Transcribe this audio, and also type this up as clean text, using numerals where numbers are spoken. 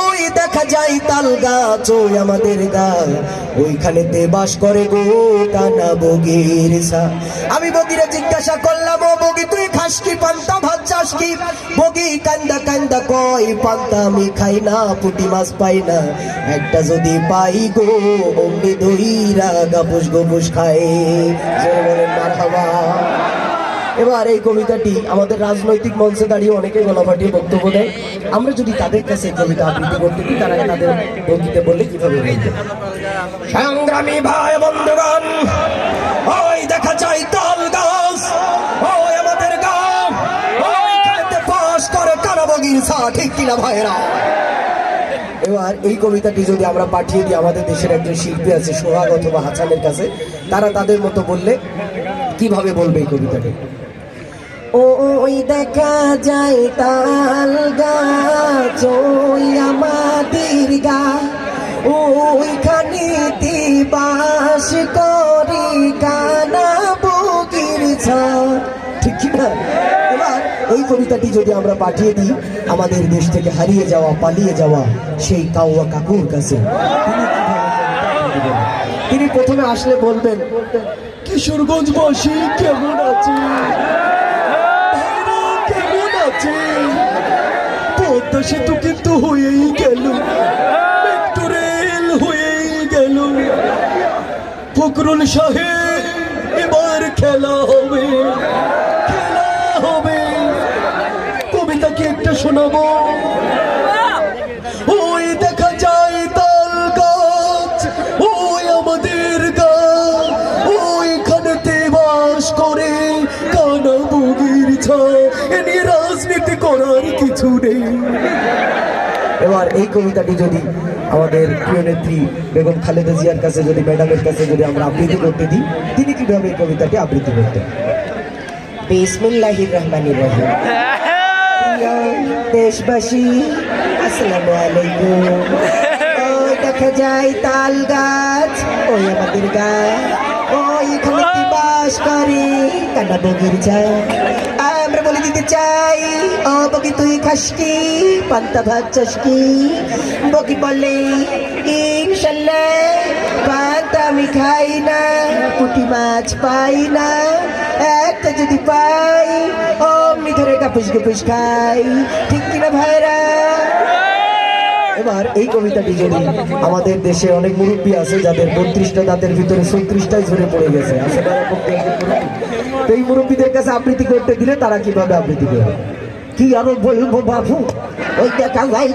ওই দেখা যায় তাল গাছ ওই আমাদের গাছ ওইখানেতে বাস করে গো কানা বগির সা। আমি বগিরে জিজ্ঞাসা করলাম, ও বগি তুই খাস কি, পান্তা ভাত চাস কি? বগি কান্দা কান্দা কয়, পান্তা আমি খাই না, পুঁটি মাছ পাই না, একটা যদি পাই গো অমনি দইরা গাপুস গপুস খায়। জোরে বলেন মারহাবা। এবার এই কবিতাটি আমাদের রাজনৈতিক মঞ্চে দাঁড়িয়ে অনেকে গলা ফাটিয়ে বক্তব্য দেয়। আমরা যদি তাদের কাছে কবিতা আবৃত্তি করতে দিই, তারা তাদের বক্তৃতা বললে কিভাবে বলবে? সংগ্রামী ভাই বন্ধুগণ, ওই দেখা যায় তাল গাছ ওই আমাদের গাছ ওইখানেতে বাস করে কানা বগির ছা। ঠিক কিনা ভাইরা? এবার এই কবিতাটি যদি আমরা পাঠিয়ে দিই আমাদের দেশের একজন শিল্পী আছে সোহাগ অথবা হাসানের কাছে, তারা তাদের মতো বললে কিভাবে বলবে এই কবিতাটি? ওই দেখা যায় তাল গাছ ওই আমাদের গা ওইখানে বাস করি কানা বগির ছা। ঠিক না? এবার এই কবিতাটি যদি আমরা পাঠিয়ে দিই আমাদের দেশ থেকে হারিয়ে যাওয়া পালিয়ে যাওয়া সেই কাউয়া কাকুর কাছে, তিনি প্রথমে আসলে বলবেন, কিশোরগঞ্জবাসী কেমন আছে, কেমন আছে? পদ্মা সেতু কিন্তু হয়েই গেল, মেট্রো রেল হয়েই গেল, ফখরুল সাহেব এবার খেলা হবে, খেলা হবে। কবিতা কি একটা শোনাবো? ওই দেখা যায় তাল গাছ ওই আমাদের গাছ ওইখানেতে বাস করে কানা বগির ছা। এ নিয়ে রাজনীতি করার কিছু নেই। এবার এই কবিতাটি যদি আমাদের প্রিয় নেত্রী বেগম খালেদা জিয়ার কাছে যদি ম্যাডামের কাছে যদি আমরা আবৃত্তি করতে দিই, তিনি কিভাবে এই কবিতাটি আবৃত্তি করতেন? বিসমিল্লাহির রহমানির রহিম। দেশবাসী আসসালামু আলাইকুম। ওই দেখা যায় তাল গাছ ওই আমাদের গাছ ওইখানে কি বাস করে কানা বগির ছা। আমরা বলে দিতে চাই, ও বগি তুই খাস কি, পান্তা ভাত চাস কি? বগি বলে, ইনশাল্লাহ পান্তা আমি খাই না, পুঁটি মাছ পাই না, একটা যদি পাই অমনি ধরে গাপুস গুপুস খাই। ঠিক কিনা ভাইরা? এবার এই কবিতাটি যদি আমাদের দেশে অনেক মুরব্বী আছে যাদের 32টা দাঁতের ভিতরে 36টাই ঝরে পড়ে গেছে, আসলে তো এই মুরব্বীদের কাছে আবৃত্তি করতে দিলে তারা কিভাবে আবৃত্তি করবে? কি আরো বলবো বাবু, ওই দেখা যায়